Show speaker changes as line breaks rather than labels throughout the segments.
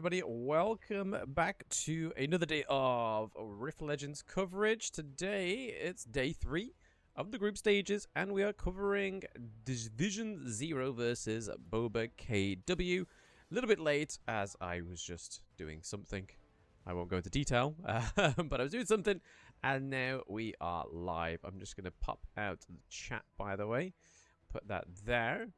everybody, welcome back to another day of Rift Legends coverage. Today, it's day 3 of the group stages, and we are covering Division 0 versus Boba KW. A little bit late, as I was just doing something. I won't go into detail, but I was doing something, and now we are live. I'm just going to pop out the chat, by the way. Put that there.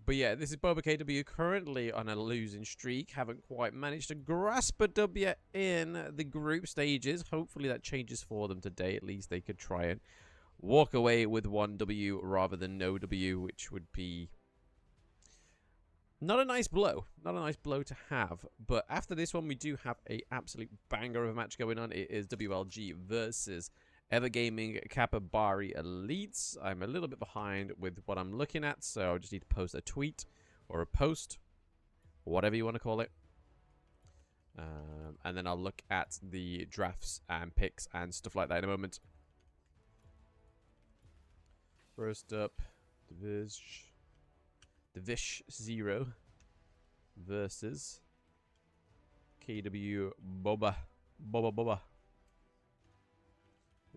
But yeah, this is Boba KW currently on a losing streak. Haven't quite managed to grasp a W in the group stages. Hopefully that changes for them today. At least they could try and walk away with one W rather than no W, which would be not a nice blow. Not a nice blow to have. But after this one, we do have a absolute banger of a match going on. It is WLG versus Evergaming Kappa Elites. I'm a little bit behind with what I'm looking at, so I just need to post a tweet or a post, whatever you want to call it. And then I'll look at the drafts and picks and stuff like that in a moment. First up, Divish 0 versus KW Boba.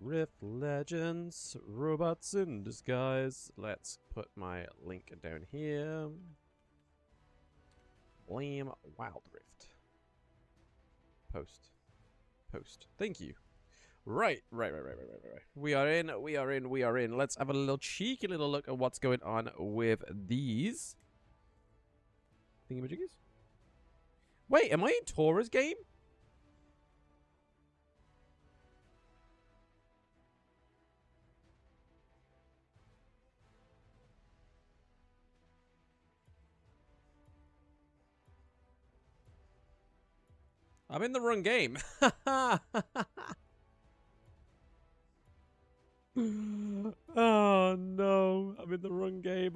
Rift Legends, robots in disguise. Let's put my link down here. BLAM Wild Rift. Post. Thank you. Right. We are in. Let's have a little cheeky little look at what's going on with these thingamajiggies. Wait, am I in TORA's game? I'm in the wrong game. Oh no, I'm in the wrong game.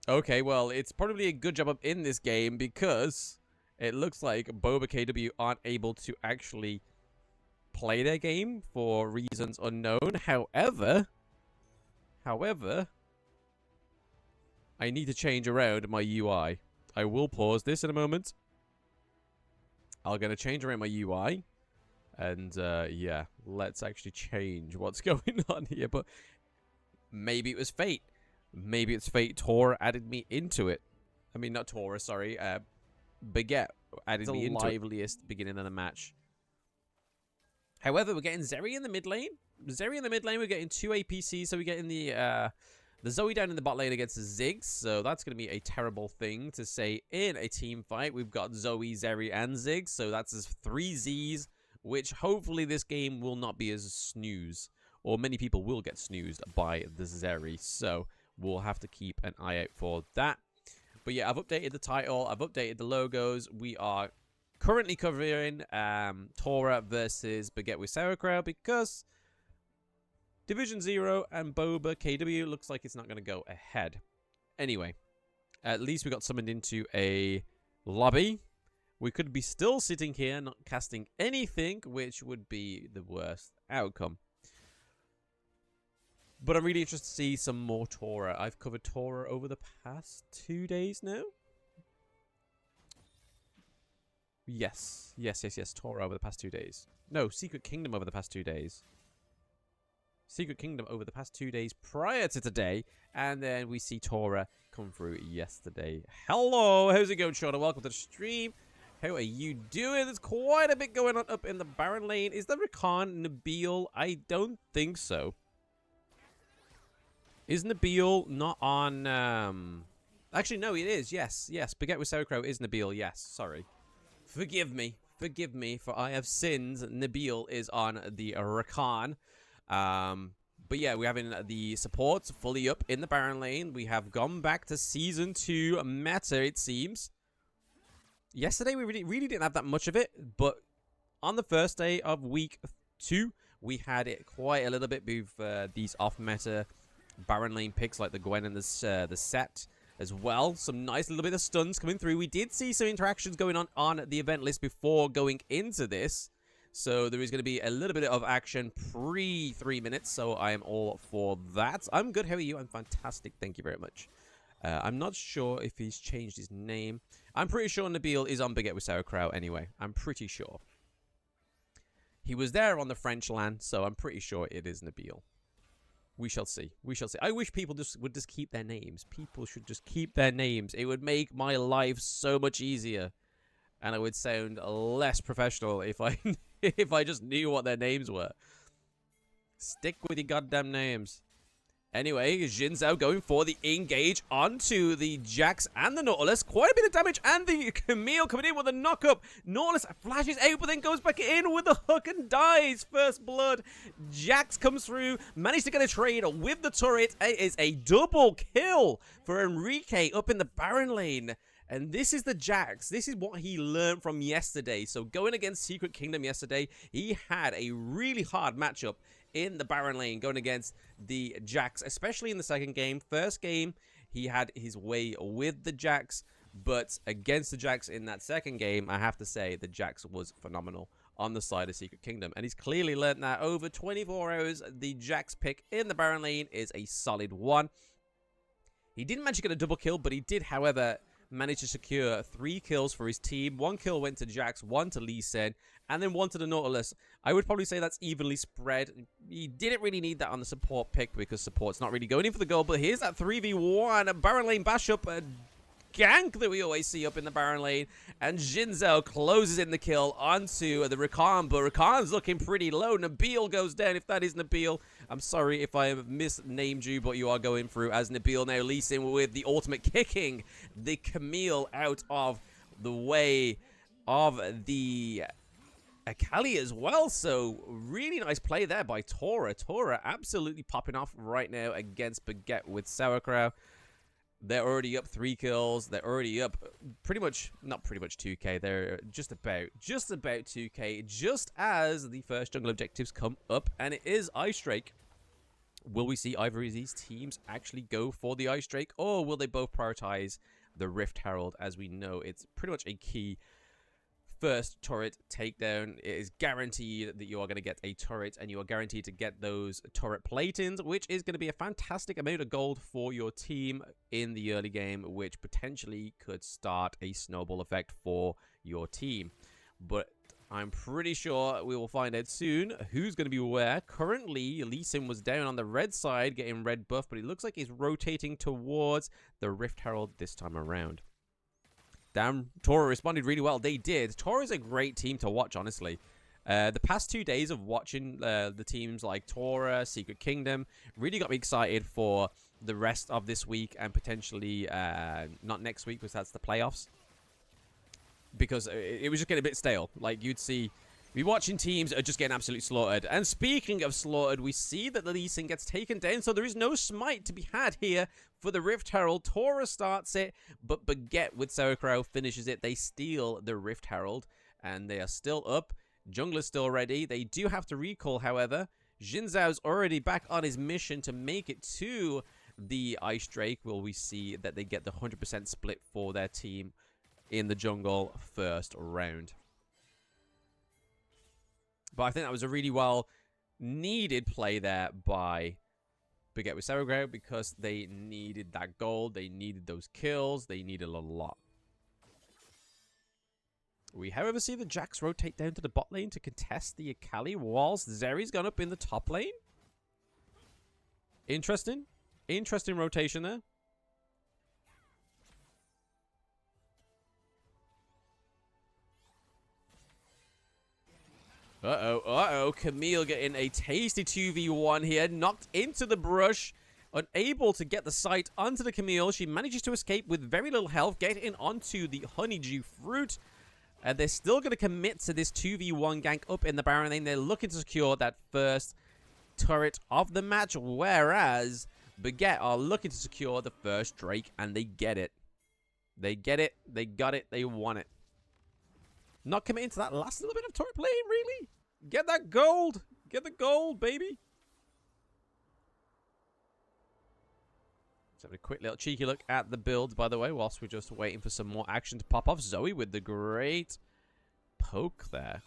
Okay, well, it's probably a good job I'm in this game because it looks like Boba KW aren't able to actually play their game for reasons unknown. However, I need to change around my UI. I will pause this in a moment. I'm going to change around my UI. And, yeah, let's actually change what's going on here. But maybe it was fate. Maybe it's fate. TORA added me into it. I mean, not TORA, sorry. Baguette added me into the liveliest beginning of the match. However, we're getting Zeri in the mid lane. We're getting 2 APCs. So we're getting the Zoe down in the bot lane against the Ziggs, so that's going to be a terrible thing to say in a team fight. We've got Zoe, Zeri, and Ziggs, so that's as 3 Zs, which hopefully this game will not be as snooze, or many people will get snoozed by the Zeri, so we'll have to keep an eye out for that. But yeah, I've updated the title, I've updated the logos. We are currently covering TORA versus Baguette with Sauerkraut because Division 0 and Boba KW looks like it's not going to go ahead. Anyway, at least we got summoned into a lobby. We could be still sitting here not casting anything, which would be the worst outcome. But I'm really interested to see some more TORA. I've covered TORA over the past 2 days now. Yes. TORA over the past 2 days. No, Secret Kingdom over the past 2 days. Secret Kingdom over the past 2 days prior to today, and then we see TORA come through yesterday. Hello, how's it going, Shauna? Welcome to the stream. How are you doing? There's quite a bit going on up in the Baron lane. Is that Rakan Nabil? I don't think so. Is Nabil not on... Actually, no, it is. Yes. Baguette with Sauerkraut is Nabil. Yes, sorry. Forgive me, for I have sinned. Nabil is on the Rakan. But yeah, we're having the supports fully up in the Baron lane. We have gone back to Season 2 meta, it seems. Yesterday, we really didn't have that much of it. But on the first day of Week 2, we had it quite a little bit with these off-meta Baron lane picks like the Gwen and the Set as well. Some nice little bit of stuns coming through. We did see some interactions going on the event list before going into this. So there is going to be a little bit of action pre 3 minutes, so I am all for that. I'm good. How are you? I'm fantastic. Thank you very much. I'm not sure if he's changed his name. I'm pretty sure Nabil is on Baguette with Sauerkraut anyway. I'm pretty sure. He was there on the French land, so I'm pretty sure it is Nabil. We shall see. We shall see. I wish people would just keep their names. People should just keep their names. It would make my life so much easier. And I would sound less professional if I if I just knew what their names were. Stick with your goddamn names. Anyway, Xin Zhao going for the engage onto the Jax and the Nautilus. Quite a bit of damage, and the Camille coming in with a knock-up. Nautilus flashes out, but then goes back in with the hook and dies. First blood. Jax comes through, managed to get a trade with the turret. It is a double kill for Enrique up in the Baron lane. And this is the Jax. This is what he learned from yesterday. So going against Secret Kingdom yesterday, he had a really hard matchup in the Baron lane going against the Jax, especially in the second game. First game, he had his way with the Jax, but against the Jax in that second game, I have to say the Jax was phenomenal on the side of Secret Kingdom. And he's clearly learned that over 24 hours, the Jax pick in the Baron lane is a solid one. He didn't manage to get a double kill, but he did, however, managed to secure 3 kills for his team. 1 kill went to Jax, 1 to Lee Sin, and then 1 to the Nautilus. I would probably say that's evenly spread. He didn't really need that on the support pick because support's not really going in for the goal. But here's that 3v1, a Baron lane bash up, a gank that we always see up in the Baron lane. And Xin Zhao closes in the kill onto the Rakan, but Rakan's looking pretty low. Nabil goes down, if that is Nabil. I'm sorry if I have misnamed you, but you are going through as Nabil now. Lee Sin with the ultimate kicking the Camille out of the way of the Akali as well. So really nice play there by TORA. TORA absolutely popping off right now against Baguette with Sauerkraut. They're already up 3 kills. They're already up not pretty much 2k. They're just about 2k, just as the first jungle objectives come up, and it is Ice Drake. Will we see either of these teams actually go for the Ice Drake, or will they both prioritize the Rift Herald? As we know, it's pretty much a key first turret takedown. It is guaranteed that you are going to get a turret, and you are guaranteed to get those turret platings, which is going to be a fantastic amount of gold for your team in the early game, which potentially could start a snowball effect for your team. But I'm pretty sure we will find out soon who's going to be where. Currently, Lee Sin was down on the red side getting red buff, but it looks like he's rotating towards the Rift Herald this time around. Damn, TORA responded really well. They did. TORA is a great team to watch, honestly. The past 2 days of watching the teams like TORA, Secret Kingdom, really got me excited for the rest of this week and potentially not next week because that's the playoffs. Because it was just getting a bit stale. Like, you'd be watching teams are just getting absolutely slaughtered. And speaking of slaughtered, we see that the Lee Sin gets taken down, so there is no smite to be had here for the Rift Herald. TORA starts it, but Baguette with Sauerkraut finishes it. They steal the Rift Herald, and they are still up. Jungler's still ready. They do have to recall, however. Xin Zhao's already back on his mission to make it to the Ice Drake. Will we see that they get the 100% split for their team in the jungle first round? But I think that was a really well-needed play there by Baguette with Sauerkraut because they needed that gold. They needed those kills. They needed a lot. We, however, see the Jax rotate down to the bot lane to contest the Akali whilst Zeri's gone up in the top lane. Interesting. Interesting rotation there. Uh-oh. Camille getting a tasty 2v1 here. Knocked into the brush. Unable to get the sight onto the Camille. She manages to escape with very little health. Getting onto the honeydew fruit. And they're still going to commit to this 2v1 gank up in the Baron lane. They're looking to secure that first turret of the match. Whereas Baguette are looking to secure the first Drake. And they get it. They get it. They got it. They won it. Not committing to that last little bit of turret playing, really? Get that gold. Get the gold, baby. Let's have a quick little cheeky look at the builds, by the way, whilst we're just waiting for some more action to pop off. Zoe with the great poke there.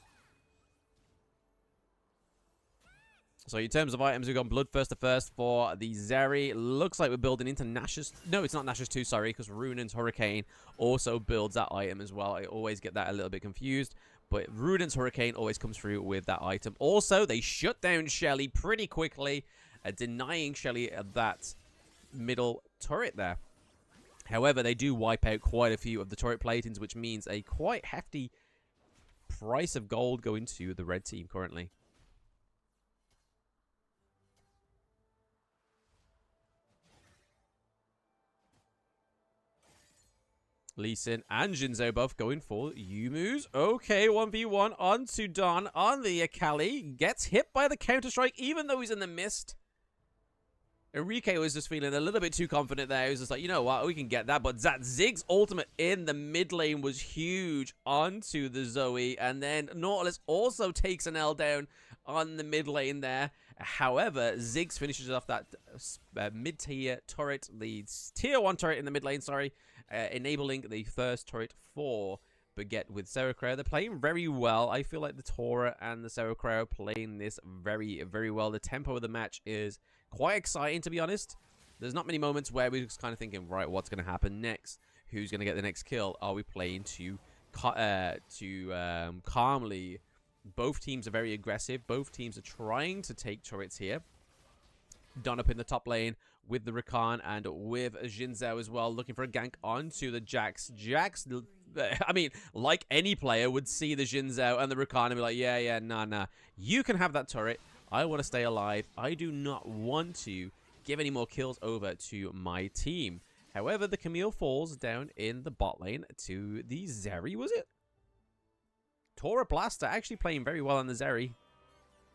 So in terms of items, we've got Bloodthirster first for the Zeri. Looks like we're building into Nash's. No, it's not Nash's 2, sorry, because Runan's Hurricane also builds that item as well. I always get that a little bit confused. But Runan's Hurricane always comes through with that item. Also, they shut down Shelly pretty quickly, denying Shelly that middle turret there. However, they do wipe out quite a few of the turret platings, which means a quite hefty price of gold going to the red team currently. Lee Sin and Jinzhou both going for Yumu's. Okay, 1v1 onto Don on the Akali. Gets hit by the Counter-Strike even though he's in the mist. Enrique was just feeling a little bit too confident there. He was just like, you know what, we can get that. But that Ziggs ultimate in the mid lane was huge onto the Zoe. And then Nautilus also takes an L down on the mid lane there. However, Ziggs finishes off that mid-tier turret, the tier 1 turret in the mid lane, sorry. Enabling the first turret for Baguette with Seracrow. They're playing very well. I feel like the TORA and the Seracrow are playing this very, very well. The tempo of the match is quite exciting, to be honest. There's not many moments where we're just kind of thinking, right, what's going to happen next? Who's going to get the next kill? Are we playing too calmly? Both teams are very aggressive. Both teams are trying to take turrets here. Done up in the top lane with the Rakan and with Jinzhou as well, looking for a gank onto the Jax. Jax, I mean, like any player would see the Jinzhou and the Rakan and be like, yeah, nah. You can have that turret. I want to stay alive. I do not want to give any more kills over to my team. However, the Camille falls down in the bot lane to the Zeri, was it? TORA Blaster actually playing very well on the Zeri.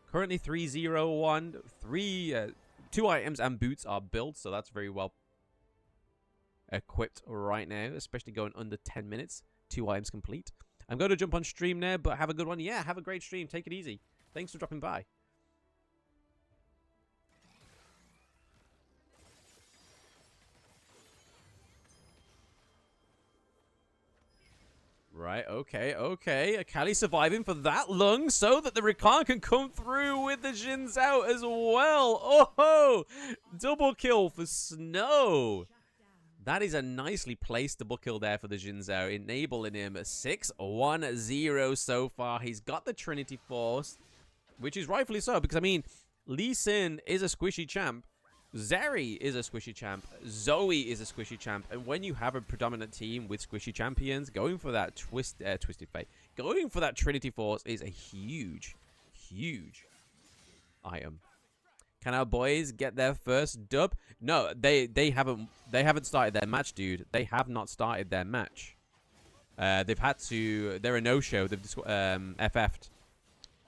Currently 3-0-1. 2 items and boots are built, so that's very well equipped right now, especially going under 10 minutes. 2 items complete. I'm going to jump on stream now, but have a good one. Yeah, have a great stream. Take it easy. Thanks for dropping by. Right, okay. Akali surviving for that lung so that the Rakan can come through with the Jinzhou as well. Oh, double kill for Snow. That is a nicely placed double kill there for the Jinzhou, enabling him 6-1-0 so far. He's got the Trinity Force, which is rightfully so, because, I mean, Lee Sin is a squishy champ. Zeri is a squishy champ. Zoe is a squishy champ. And when you have a predominant team with squishy champions, going for that Twisted Fate, going for that Trinity Force is a huge, huge item. Can our boys get their first dub? No, they haven't started their match, dude. They have not started their match. They've had to. They're a no-show. They've FF'd.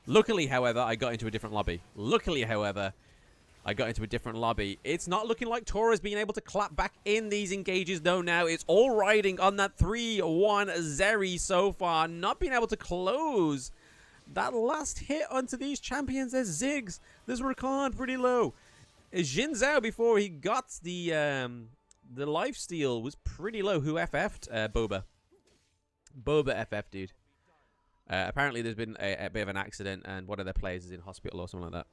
Luckily, however, I got into a different lobby. It's not looking like TORA's being able to clap back in these engages, though, now. It's all riding on that 3-1 Zeri so far. Not being able to close that last hit onto these champions. There's Ziggs. There's Rakan pretty low. Jinzhou, before he got the lifesteal, was pretty low. Who FF'd? Boba. Boba FF, dude. Apparently, there's been a bit of an accident, and one of their players is in hospital or something like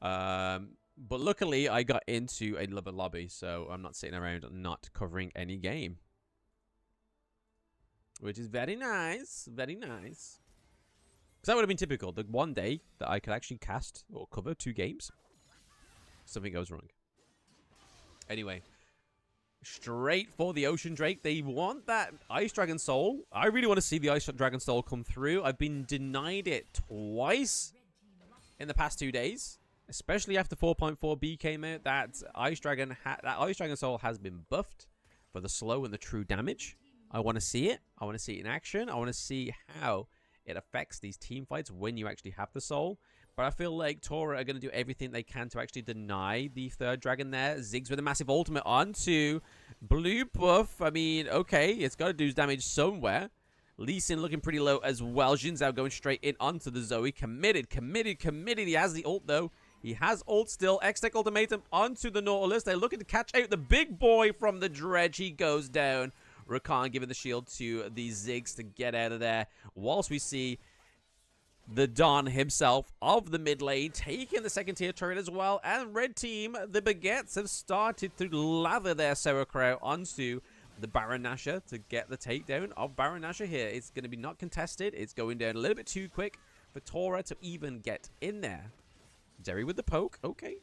that. But luckily, I got into another lobby, so I'm not sitting around not covering any game. Which is very nice. Very nice. Because that would have been typical. The one day that I could actually cast or cover 2 games, something goes wrong. Anyway, straight for the Ocean Drake. They want that Ice Dragon Soul. I really want to see the Ice Dragon Soul come through. I've been denied it twice in the past 2 days. Especially after 4.4B came out, that Ice Dragon Soul has been buffed for the slow and the true damage. I want to see it. I want to see it in action. I want to see how it affects these team fights when you actually have the soul. But I feel like TORA are going to do everything they can to actually deny the third dragon there. Ziggs with a massive ultimate onto blue buff. I mean, okay, it's got to do damage somewhere. Lee Sin looking pretty low as well. Jinzhou going straight in onto the Zoe. Committed. He has the ult, though. He has ult still. X-Tech ultimatum onto the Nautilus. They're looking to catch out the big boy from the Dredge. He goes down. Rakan giving the shield to the Ziggs to get out of there. Whilst we see the Don himself of the mid lane, taking the second tier turret as well. And red team, the Baguettes, have started to lather their sauerkraut onto the Baron Nashor to get the takedown of Baron Nashor here. It's going to be not contested. It's going down a little bit too quick for TORA to even get in there. Jerry with the poke. Okay.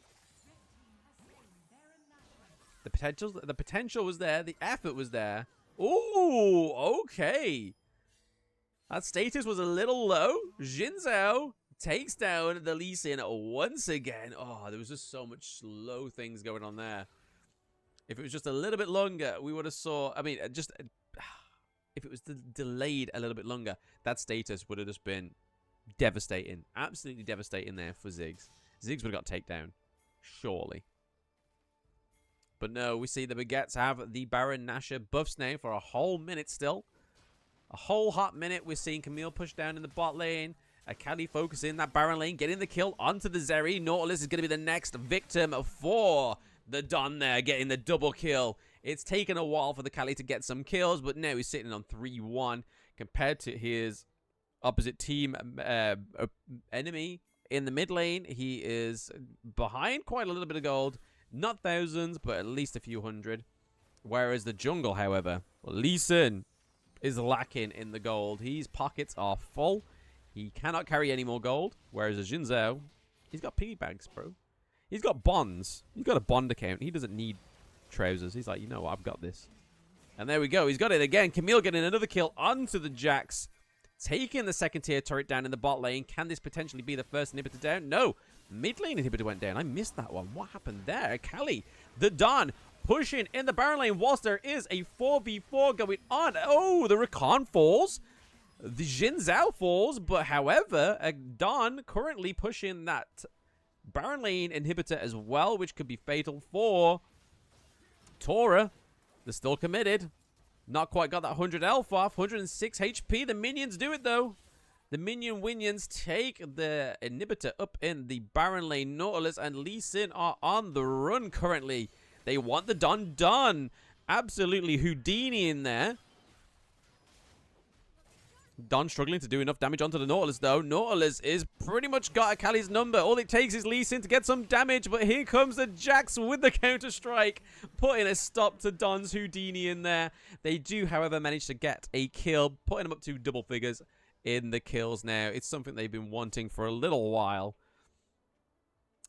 The potential was there. The effort was there. Ooh, okay. That status was a little low. Xin Zhao takes down the Lee Sin once again. Oh, there was just so much slow things going on there. If it was just a little bit longer, we would have saw... I mean, just... If it was delayed a little bit longer, that status would have just been devastating. Absolutely devastating there for Ziggs. Ziggs would have got takedown. Surely. But no, we see the Baguettes have the Baron Nashor buffs now for a whole minute still. A whole hot minute. We're seeing Camille push down in the bot lane. Akali focusing that Baron lane, getting the kill onto the Zeri. Nautilus is going to be the next victim for the Don there, getting the double kill. It's taken a while for the Kali to get some kills, but now he's sitting on 3-1 compared to his opposite team enemy in the mid lane. He is behind quite a little bit of gold. Not thousands, but at least a few hundred. Whereas the jungle, however, Lee Sin is lacking in the gold. His pockets are full. He cannot carry any more gold. Whereas the Xin Zhao, he's got piggy banks, bro. He's got bonds. He's got a bond account. He doesn't need trousers. He's like, you know what, I've got this. And there we go. He's got it again. Camille getting another kill onto the Jax. Taking the second tier turret down in the bot lane. Can this potentially be the first inhibitor down? No. Mid lane inhibitor went down. I missed that one. What happened there? Kali, the Don, pushing in the Baron lane whilst there is a 4v4 going on. Oh, the Rakan falls. The Xin Zhao falls. But however, a Don currently pushing that Baron lane inhibitor as well, which could be fatal for TORA. They're still committed. Not quite got that 100 health off. 106 HP. The minions do it though. The minions take the inhibitor up in the Baron lane. Nautilus and Lee Sin are on the run currently. They want the Don done. Absolutely Houdini in there. Don struggling to do enough damage onto the Nautilus though. Nautilus is pretty much got Akali's number. All it takes is Lee Sin to get some damage. But here comes the Jax with the counter-strike. Putting a stop to Don's Houdini in there. They do, however, manage to get a kill. Putting them up to double figures in the kills now. It's something they've been wanting for a little while.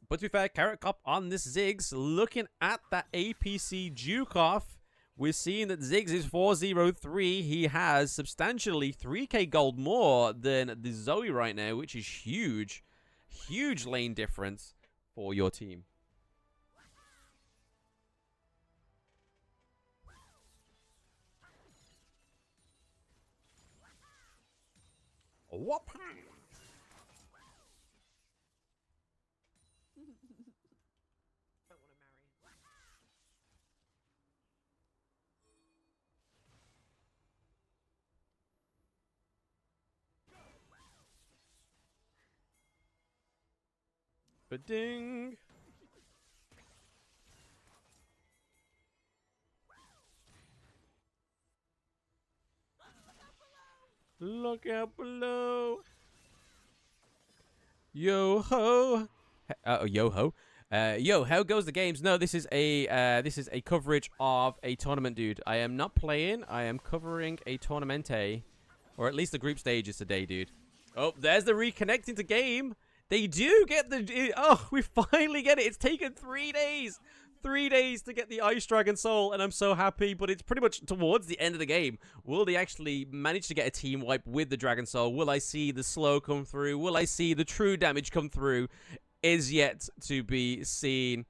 But to be fair, Carrot Cop on this Ziggs. Looking at that APC Duke off. We're seeing that Ziggs is 403. He has substantially 3k gold more than the Zoe right now, which is huge. Huge lane difference for your team. What? Ba-ding. Look out below. Yo ho. Yo ho. Yo, how goes the games? No, this is a coverage of a tournament, dude. I am not playing. I am covering a tournamente, or at least the group stages today, dude. Oh, there's the reconnecting to game. They do get the... Oh, we finally get it. It's taken 3 days. 3 days to get the Ice Dragon Soul, and I'm so happy, but it's pretty much towards the end of the game. Will they actually manage to get a team wipe with the Dragon Soul? Will I see the slow come through? Will I see the true damage come through? Is yet to be seen.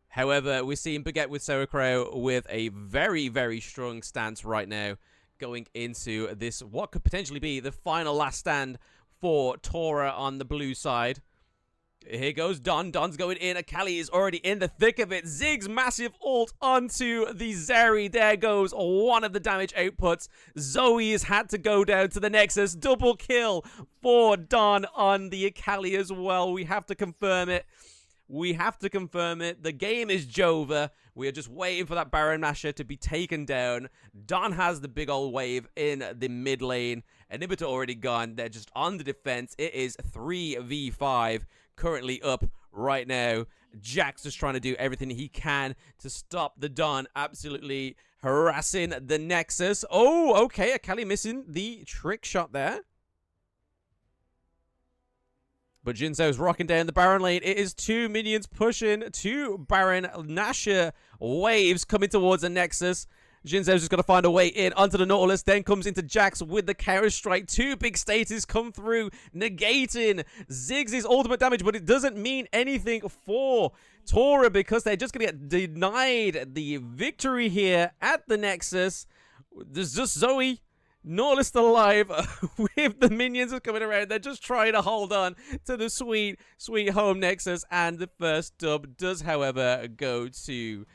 However, we're seeing Baguette with Sauerkraut with a very, very strong stance right now, going into this, what could potentially be the final last stand for TORA on the blue side. Here goes Don. Don's going in. Akali is already in the thick of it. Ziggs massive ult onto the Zeri. There goes one of the damage outputs. Zoe has had to go down to the Nexus. Double kill for Don on the Akali as well. We have to confirm it. We have to confirm it. The game is Jova. We are just waiting for that Baron Nashor to be taken down. Don has the big old wave in the mid lane. Inhibitor already gone. They're just on the defense. It is 3v5 currently up right now. Jax just trying to do everything he can to stop the Don absolutely harassing the Nexus. Oh, okay. Akali missing the trick shot there. But Jinzou's rocking down the Baron lane. It is 2 minions pushing, 2 Baron Nashor waves coming towards the Nexus. Jinzou's just got to find a way in onto the Nautilus. Then comes into Jax with the counter strike. 2 big status come through, negating Ziggs' ultimate damage. But it doesn't mean anything for TORA because they're just going to get denied the victory here at the Nexus. There's just Zoe. Nautilus still alive with the minions coming around. They're just trying to hold on to the sweet, sweet home Nexus. And the first dub does, however, go to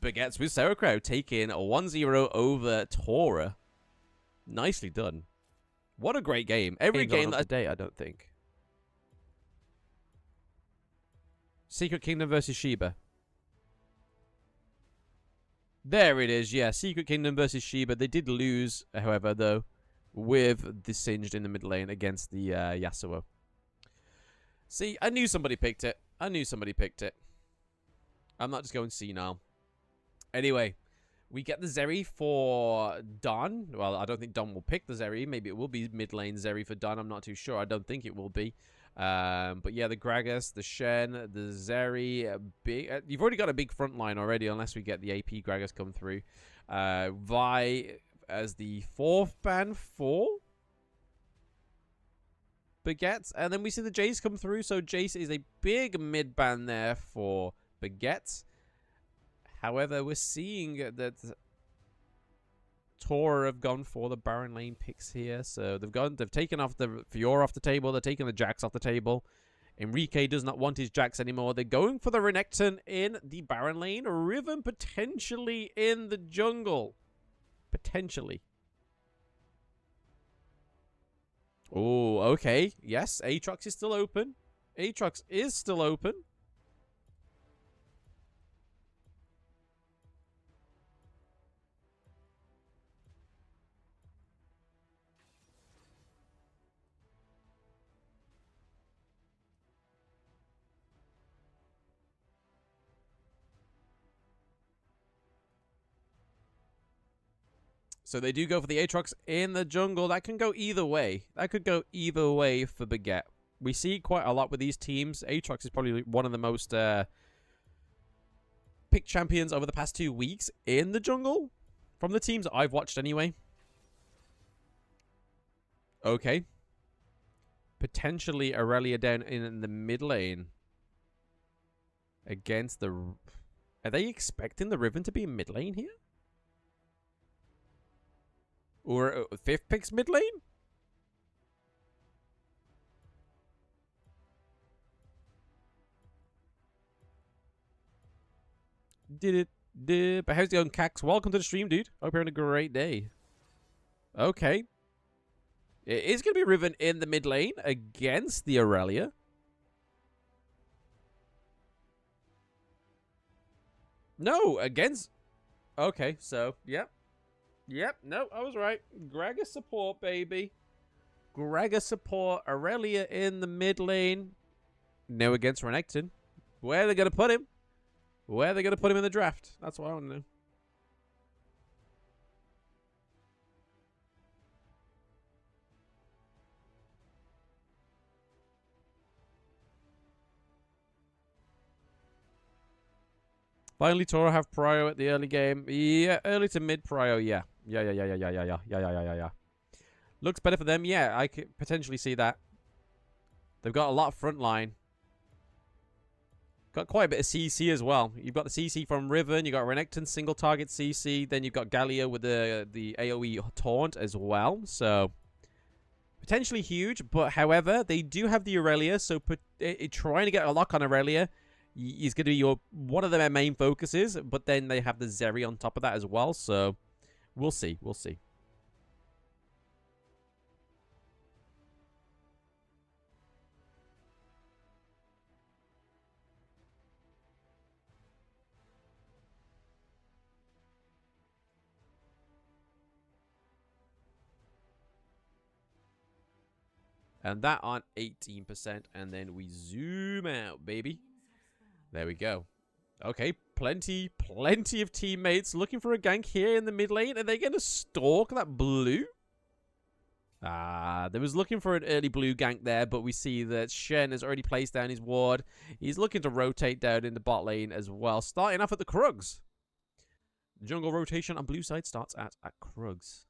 Baguettes with Sauerkraut, taking 1-0 over TORA. Nicely done. What a great game. Every game that
today, I don't think.
Secret Kingdom versus Sheba. There it is, yeah. Secret Kingdom versus Sheba. They did lose, however, though, with the Singed in the mid lane against the Yasuo. See, I knew somebody picked it. I knew somebody picked it. I'm not just going senile. Anyway, we get the Zeri for Don. Well, I don't think Don will pick the Zeri. Maybe it will be mid lane Zeri for Don. I'm not too sure. I don't think it will be. But yeah, the Gragas, the Shen, the Zeri, you've already got a big front line already, unless we get the AP Gragas come through. Vi as the 4th ban for Baguette, and then we see the Jace come through. So Jace is a big mid ban there for Baguette. However, we're seeing that TORA have gone for the Baron lane picks here. So they've taken off the Fiora off the table. They're taking the Jax off the table. Enrique does not want his Jax anymore. They're going for the Renekton in the Baron lane. Riven potentially in the jungle. Potentially. Oh, okay. Yes, Aatrox is still open. Aatrox is still open. So they do go for the Aatrox in the jungle. That can go either way. That could go either way for Baguette. We see quite a lot with these teams. Aatrox is probably one of the most picked champions over the past 2 weeks in the jungle. From the teams I've watched anyway. Okay. Potentially Aurelia down in the mid lane. Against the... Are they expecting the Riven to be in mid lane here? Or 5th pick's mid lane? But how's it going, Cax? Welcome to the stream, dude. Hope you're having a great day. Okay. It is going to be Riven in the mid lane against the Aurelia. No, against... Okay, so, yep. Yep, no, I was right. Gragas support, baby. Gragas support. Aurelia in the mid lane. No against Renekton. Where are they going to put him? Where are they going to put him in the draft? That's what I want to know. Finally, TORA have prio at the early game. Yeah, early to mid prio, yeah. Yeah. Looks better for them, yeah. I could potentially see that. They've got a lot of front line. Got quite a bit of CC as well. You've got the CC from Riven. You've got Renekton single target CC. Then you've got Galio with the AoE taunt as well. So, potentially huge. But, however, they do have the Aurelia. So, trying to get a lock on Aurelia is going to be one of their main focuses. But then they have the Zeri on top of that as well. So, we'll see. We'll see. And that on 18%. And then we zoom out, baby. There we go. Okay, plenty of teammates looking for a gank here in the mid lane. Are they going to stalk that blue? They was looking for an early blue gank there, but we see that Shen has already placed down his ward. He's looking to rotate down in the bot lane as well, starting off at the Krugs. Jungle rotation on blue side starts at Krugs.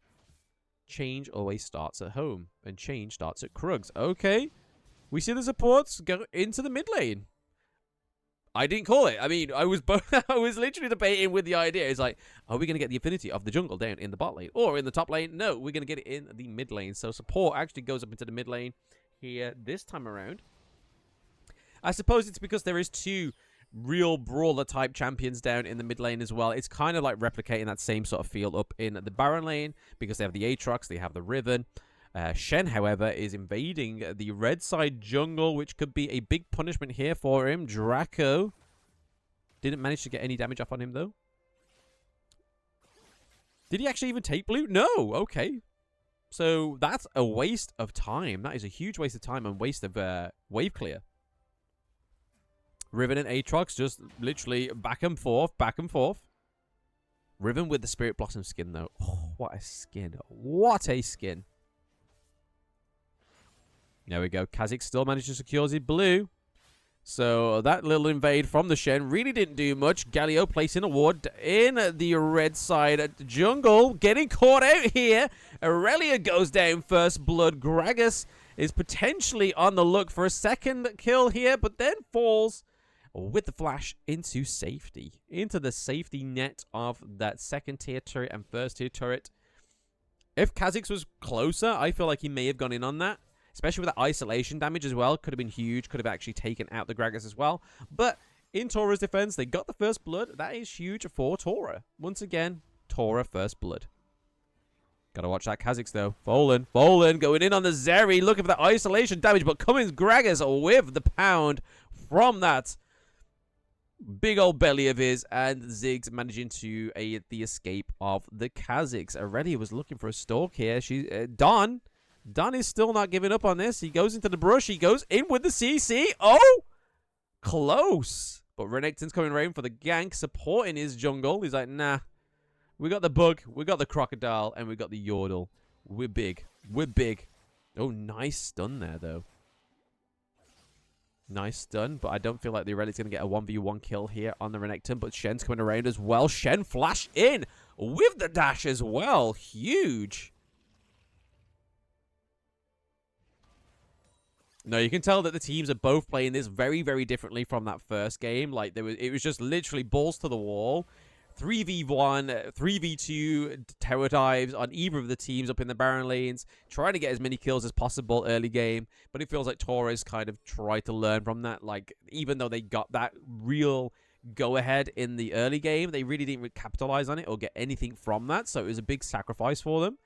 Change always starts at home, and change starts at Krugs. Okay, we see the supports go into the mid lane. I didn't call it. I mean, I was literally debating with the idea. It's like, are we going to get the affinity of the jungle down in the bot lane or in the top lane? No, we're going to get it in the mid lane. So support actually goes up into the mid lane here this time around. I suppose it's because there is two real brawler type champions down in the mid lane as well. It's kind of like replicating that same sort of feel up in the Baron lane because they have the Aatrox, they have the Riven. Shen, however, is invading the red side jungle, which could be a big punishment here for him. Draco didn't manage to get any damage off on him, though. Did he actually even take blue? No. Okay. So that's a waste of time. That is a huge waste of time and waste of wave clear. Riven and Aatrox just literally back and forth, back and forth. Riven with the Spirit Blossom skin, though. Oh, what a skin. What a skin. There we go. Kha'Zix still managed to secure his blue. So that little invade from the Shen really didn't do much. Galio placing a ward in the red side jungle. Getting caught out here. Aurelia goes down first blood. Gragas is potentially on the look for a second kill here, but then falls with the flash into safety. Into the safety net of that second tier turret and first tier turret. If Kha'Zix was closer, I feel like he may have gone in on that. Especially with that isolation damage as well. Could have been huge. Could have actually taken out the Gragas as well. But in TORA's defense, they got the first blood. That is huge for TORA. Once again, TORA first blood. Gotta watch that Kha'Zix though. Fallen going in on the Zeri. Looking for that isolation damage. But Cummins Gragas with the pound from that big old belly of his. And Ziggs managing to aid the escape of the Kha'Zix. Aurelia was looking for a stalk here. Don is still not giving up on this. He goes into the brush. He goes in with the CC. Oh! Close. But Renekton's coming around for the gank, supporting his jungle. He's like, nah. We got the bug. We got the crocodile. And we got the yordle. We're big. We're big. Oh, nice stun there, though. Nice stun. But I don't feel like the Aurelia's going to get a 1v1 kill here on the Renekton. But Shen's coming around as well. Shen flash in with the dash as well. Huge. No, you can tell that the teams are both playing this very, very differently from that first game. Like, it was just literally balls to the wall. 3v1, 3v2 tower dives on either of the teams up in the Baron lanes. Trying to get as many kills as possible early game. But it feels like TORA's kind of tried to learn from that. Like, even though they got that real go-ahead in the early game, they really didn't capitalize on it or get anything from that. So it was a big sacrifice for them.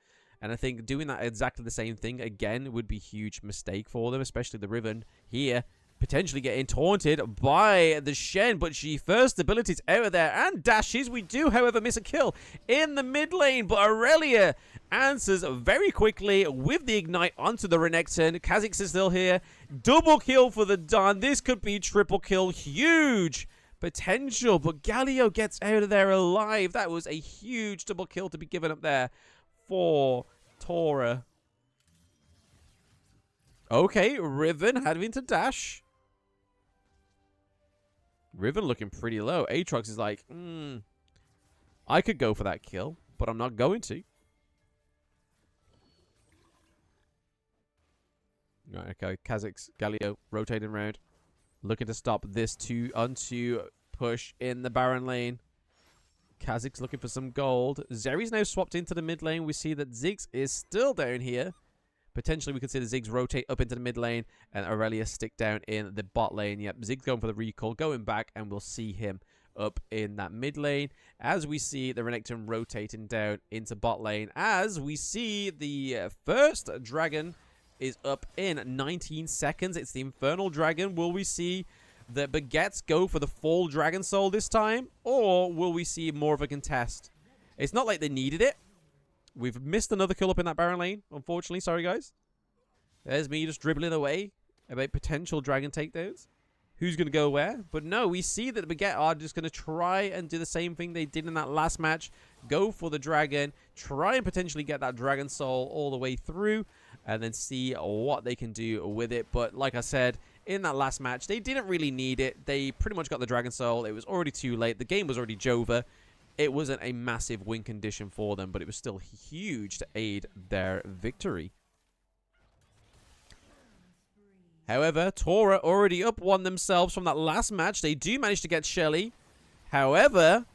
And I think doing that exactly the same thing again would be a huge mistake for them, especially the Riven here. Potentially getting taunted by the Shen, but she first abilities out of there and dashes. We do, however, miss a kill in the mid lane, but Aurelia answers very quickly with the ignite onto the Renekton. Kha'Zix is still here. Double kill for the Dawn. This could be triple kill. Huge potential, but Galio gets out of there alive. That was a huge double kill to be given up there for TORA. Okay, Riven having to dash. Riven looking pretty low. Aatrox is like, I could go for that kill, but I'm not going to. Right, okay, Kha'Zix, Galio rotating around. Looking to stop this 2-on-2 push in the Baron lane. Kha'Zix looking for some gold. Zeri's now swapped into the mid lane. We see that Ziggs is still down here. Potentially, we could see the Ziggs rotate up into the mid lane and Aurelia stick down in the bot lane. Yep, Ziggs going for the recall, going back, and we'll see him up in that mid lane. As we see the Renekton rotating down into bot lane. As we see the first dragon is up in 19 seconds. It's the Infernal Dragon. Will we see the Baguettes go for the full Dragon Soul this time? Or will we see more of a contest? It's not like they needed it. We've missed another kill up in that Baron lane, unfortunately. Sorry, guys. There's me just dribbling away about potential dragon takedowns. Who's going to go where? But no, we see that the Baguette are just going to try and do the same thing they did in that last match. Go for the dragon. Try and potentially get that dragon soul all the way through. And then see what they can do with it. But like I said, in that last match, they didn't really need it. They pretty much got the dragon soul. It was already too late. The game was already over. It wasn't a massive win condition for them, but it was still huge to aid their victory. However, TORA already up one themselves from that last match. They do manage to get Shelly. However,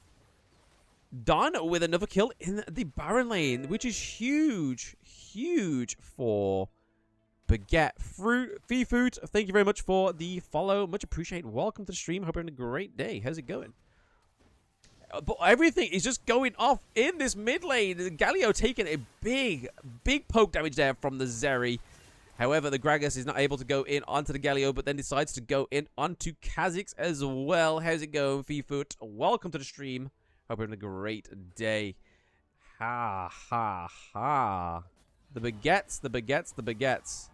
done with another kill in the Baron lane, which is huge, huge for Baguette. Fifoot, thank you very much for the follow. Much appreciated. Welcome to the stream. Hope you're having a great day. How's it going? But everything is just going off in this mid lane. Galio taking a big poke damage there from the Zeri. However, the Gragas is not able to go in onto the Galio, but then decides to go in onto Kha'Zix as well. How's it going, Fifoot? Welcome to the stream. Hope you're having a great day. Ha, ha, ha. The Baguettes, the Baguettes, the Baguettes.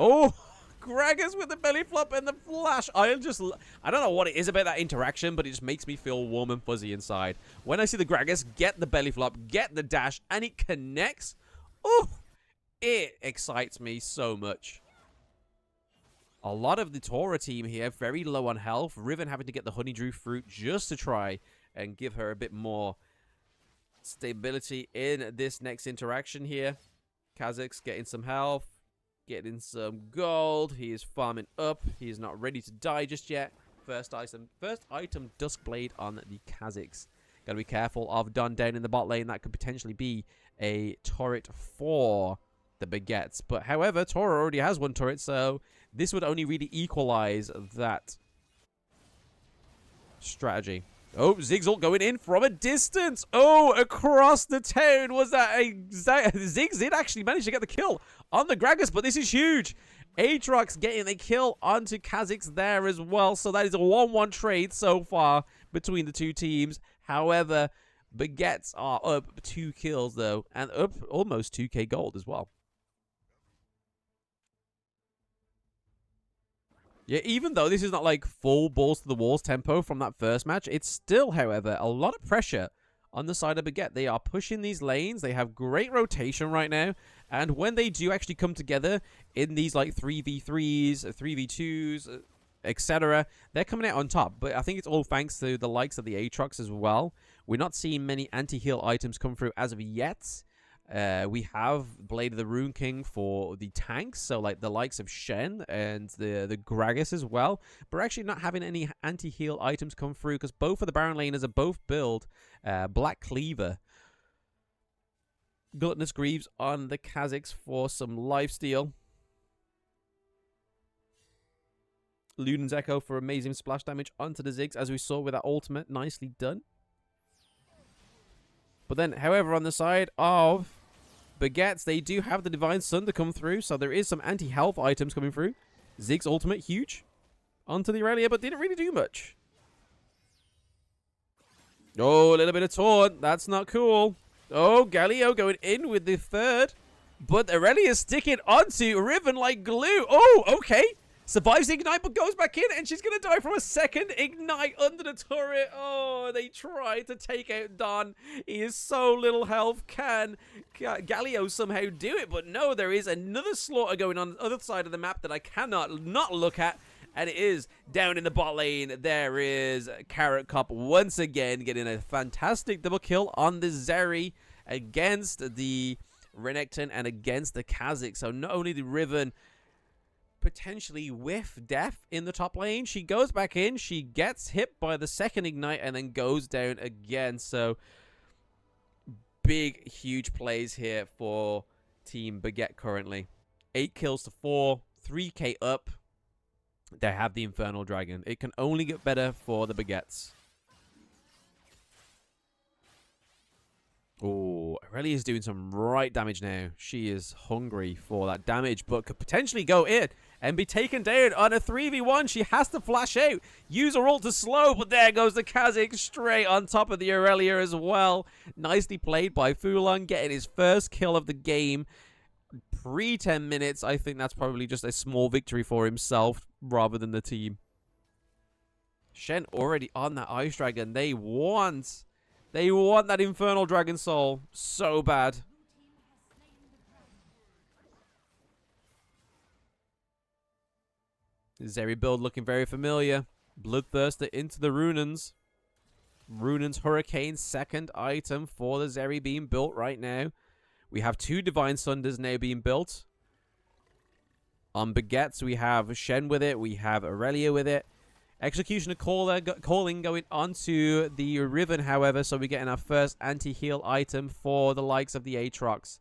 Oh, Gragas with the belly flop and the flash. I don't know what it is about that interaction, but it just makes me feel warm and fuzzy inside. When I see the Gragas get the belly flop, get the dash, and it connects. Oh, it excites me so much. A lot of the TORA team here, very low on health. Riven having to get the Honeydew fruit just to try and give her a bit more stability in this next interaction here. Kha'Zix getting some health, getting some gold. He is farming up. He is not ready to die just yet. First item, Duskblade on the Kha'Zix. Gotta be careful of Don down in the bot lane. That could potentially be a turret for the Baguettes. But however, TORA already has one turret, so this would only really equalize that strategy. Oh, Ziggs going in from a distance. Oh, across the town. Was that a Ziggs did actually manage to get the kill on the Gragas, but this is huge. Aatrox getting a kill onto Kha'Zix there as well. So that is a 1-1 trade so far between the two teams. However, Baguettes are up 2 kills though, and up almost 2k gold as well. Yeah, even though this is not like full balls to the walls tempo from that first match, it's still, however, a lot of pressure on the side of Baguette. They are pushing these lanes. They have great rotation right now. And when they do actually come together in these like 3v3s, 3v2s, etc., they're coming out on top. But I think it's all thanks to the likes of the Aatrox as well. We're not seeing many anti-heal items come through as of yet. We have Blade of the Rune King for the tanks, so like the likes of Shen and the Gragas as well. But we're actually not having any anti-heal items come through because both of the Baron laners are both build Black Cleaver. Gluttonous Greaves on the Kha'Zix for some lifesteal. Lunen's Echo for amazing splash damage onto the Ziggs, as we saw with that ultimate. Nicely done. But then, however, on the side of Baguettes, they do have the Divine Sun to come through, so there is some anti-health items coming through. Ziggs ultimate, huge. Onto the Aurelia, but didn't really do much. Oh, a little bit of taunt. That's not cool. Oh, Galio going in with the third. But Aurelia sticking onto Riven like glue. Oh, okay. Survives the Ignite, but goes back in, and she's going to die from a second Ignite under the turret. Oh, they tried to take out Don. He is so little health. Can Galio somehow do it? But no, there is another slaughter going on the other side of the map that I cannot not look at. And it is down in the bot lane. There is Carrot Cop once again getting a fantastic double kill on the Zeri against the Renekton and against the Kha'Zix. So not only the Riven potentially whiff death in the top lane, she goes back in, she gets hit by the second Ignite and then goes down again. So big, huge plays here for Team Baguette currently. 8 kills to 4, 3k up. They have the Infernal Dragon. It can only get better for the Baguettes. Oh, Aurelia is doing some right damage now. She is hungry for that damage, but could potentially go in and be taken down on a 3v1. She has to flash out, use her ult to slow, but there goes the Kha'Zix straight on top of the Aurelia as well. Nicely played by Fulon, getting his first kill of the game. pre-10 minutes, I think that's probably just a small victory for himself rather than the team. Shen already on that Ice Dragon. They want that Infernal Dragon Soul so bad. Zeri build looking very familiar. Bloodthirster into the Runans. Runan's Hurricane, second item for the Zeri being built right now. We have 2 Divine Sunders now being built. On Baguettes, we have Shen with it. We have Aurelia with it. Executioner Calling going onto the Riven, however, so we're getting our first anti-heal item for the likes of the Aatrox.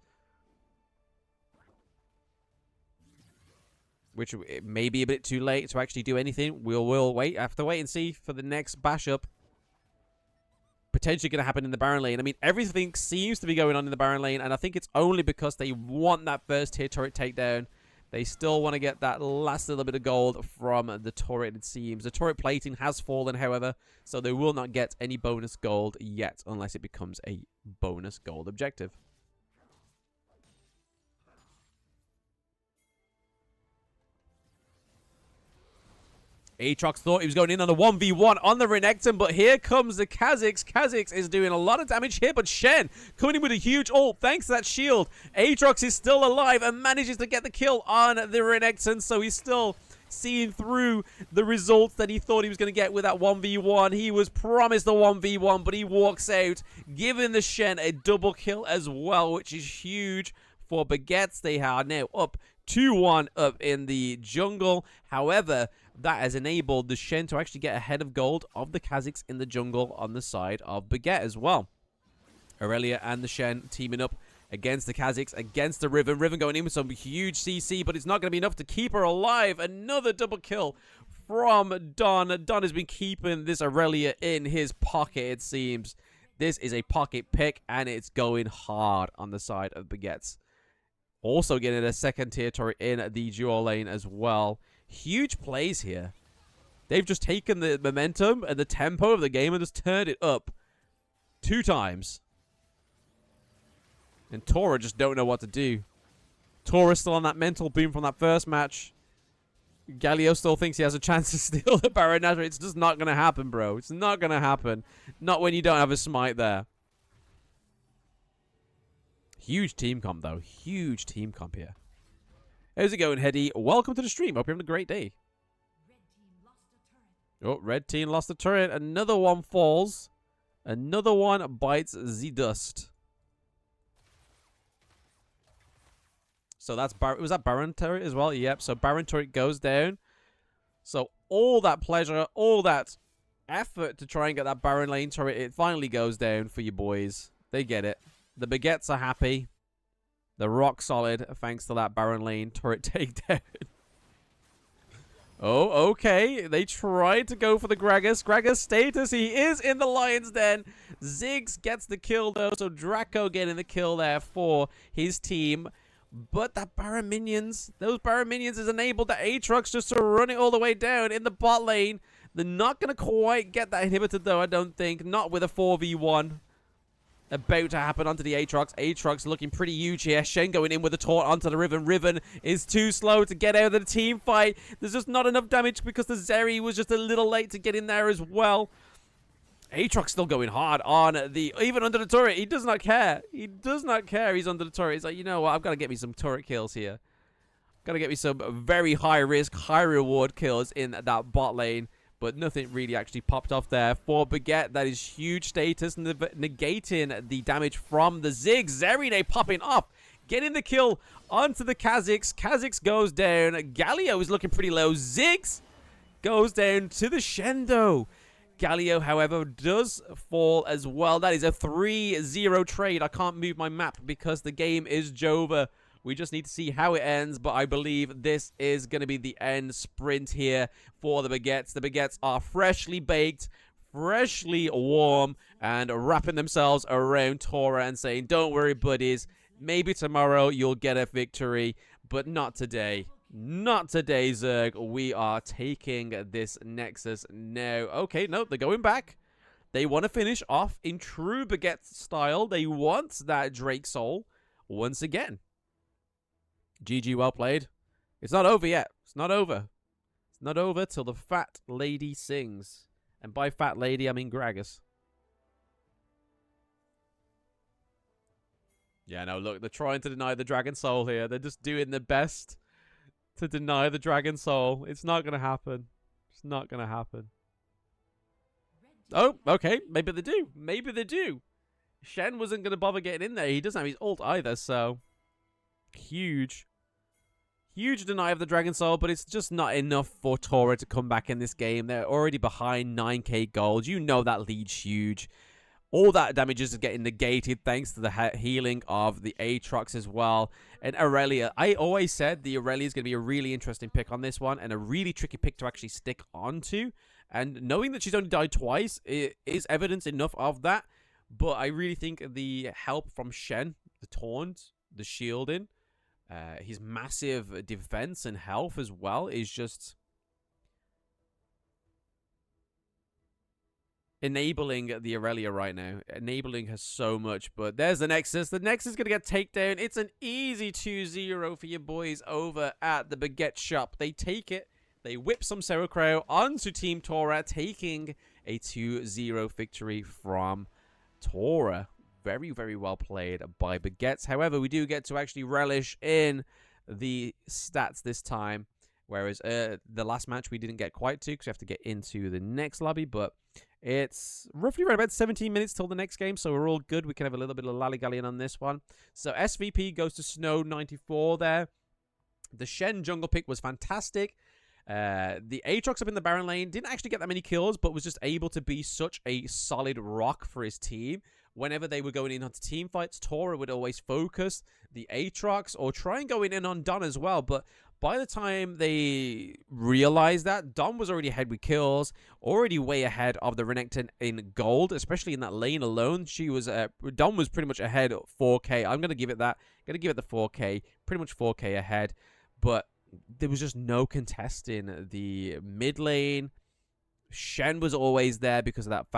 Which it may be a bit too late to actually do anything. We'll wait. Have to wait and see for the next bash up. Potentially going to happen in the Baron lane. I mean, everything seems to be going on in the Baron lane, and I think it's only because they want that first tier turret takedown. They still want to get that last little bit of gold from the turret, it seems. The turret plating has fallen, however, so they will not get any bonus gold yet, unless it becomes a bonus gold objective. Aatrox thought he was going in on a 1v1 on the Renekton, but here comes the Kha'Zix. Kha'Zix is doing a lot of damage here, but Shen coming in with a huge ult thanks to that shield. Aatrox is still alive and manages to get the kill on the Renekton, so he's still seeing through the results that he thought he was going to get with that 1v1. He was promised the 1v1, but he walks out, giving the Shen a double kill as well, which is huge for Baguettes. They are now up 2-1 up in the jungle. However, that has enabled the Shen to actually get ahead of gold of the Kha'Zix in the jungle on the side of Baguette as well. Aurelia and the Shen teaming up against the Kha'Zix, against the Riven. Riven going in with some huge CC, but it's not going to be enough to keep her alive. Another double kill from Don. Don has been keeping this Aurelia in his pocket, it seems. This is a pocket pick, and it's going hard on the side of Baguettes. Also getting a second tier turret in the dual lane as well. Huge plays here. They've just taken the momentum and the tempo of the game and just turned it up 2 times. And TORA just don't know what to do. TORA's still on that mental boom from that first match. Galio still thinks he has a chance to steal the Baron Nashor. It's just not going to happen, bro. It's not going to happen. Not when you don't have a smite there. Huge team comp, though. Huge team comp here. How's it going, Hedy? Welcome to the stream. Hope you're having a great day. Oh, red team lost the turret. Another one falls. Another one bites the dust. So that's was that Baron turret as well? Yep. So Baron turret goes down. So all that pleasure, all that effort to try and get that Baron lane turret, it finally goes down for you boys. They get it. The Baguettes are happy. They're rock solid thanks to that Baron lane turret takedown. Oh, okay. They tried to go for the Gragas. Gragas status. He is in the Lion's Den. Ziggs gets the kill, though. So Draco getting the kill there for his team. But that Baron minions, those Baron minions has enabled the Aatrox just to run it all the way down in the bot lane. They're not going to quite get that inhibited, though, I don't think. Not with a 4v1. About to happen onto the Aatrox. Aatrox looking pretty huge here. Shen going in with a taunt onto the Riven. Riven is too slow to get out of the team fight. There's just not enough damage because the Zeri was just a little late to get in there as well. Aatrox still going hard on the... Even under the turret. He does not care. He does not care. He's under the turret. He's like, you know what? I've got to get me some turret kills here. Got to get me some very high risk, high reward kills in that bot lane. But nothing really actually popped off there for Baguette. That is huge status, negating the damage from the Ziggs. Zerine popping off, getting the kill onto the Kha'Zix. Kha'Zix goes down. Galio is looking pretty low. Ziggs goes down to the Shendo. Galio, however, does fall as well. That is a 3-0 trade. I can't move my map because the game is Jova. We just need to see how it ends, but I believe this is going to be the end sprint here for the Baguettes. The Baguettes are freshly baked, freshly warm, and wrapping themselves around TORA and saying, don't worry, buddies. Maybe tomorrow you'll get a victory, but not today. Not today, Zerg. We are taking this Nexus now. Okay, no, they're going back. They want to finish off in true Baguette style. They want that Drake Soul once again. GG, well played. It's not over yet. It's not over. It's not over till the fat lady sings. And by fat lady, I mean Gragas. Yeah, no, look, they're trying to deny the Dragon Soul here. They're just doing their best to deny the Dragon Soul. It's not going to happen. It's not going to happen. Oh, okay. Maybe they do. Maybe they do. Shen wasn't going to bother getting in there. He doesn't have his ult either, so... Huge. Huge deny of the Dragon Soul, but it's just not enough for TORA to come back in this game. They're already behind 9k gold. You know that lead's huge. All that damage is getting negated thanks to the healing of the Aatrox as well. And Aurelia, I always said the Aurelia is going to be a really interesting pick on this one and a really tricky pick to actually stick onto. And knowing that she's only died twice is evidence enough of that. But I really think the help from Shen, the taunt, the shielding, his massive defense and health as well is just enabling the Aurelia right now. Enabling her so much. But there's the Nexus. The Nexus is going to get takedown. It's an easy 2-0 for your boys over at the Baguette Shop. They take it. They whip some Sauerkraut onto Team TORA, taking a 2-0 victory from TORA. Very, very well played by Baguettes. However, we do get to actually relish in the stats this time. Whereas the last match we didn't get quite to because we have to get into the next lobby. But it's roughly around about 17 minutes till the next game, so we're all good. We can have a little bit of lollygallying on this one. So SVP goes to Snow 94 there. The Shen jungle pick was fantastic. The Aatrox up in the Baron lane didn't actually get that many kills, but was just able to be such a solid rock for his team. Whenever they were going in onto team fights, TORA would always focus the Aatrox or try and go in on Don as well. But by the time they realized that, Don was already ahead with kills, already way ahead of the Renekton in gold, especially in that lane alone. Don was pretty much ahead 4k. I'm going to give it that. Going to give it the 4k. Pretty much 4k ahead. But there was just no contesting the mid lane. Shen was always there because of that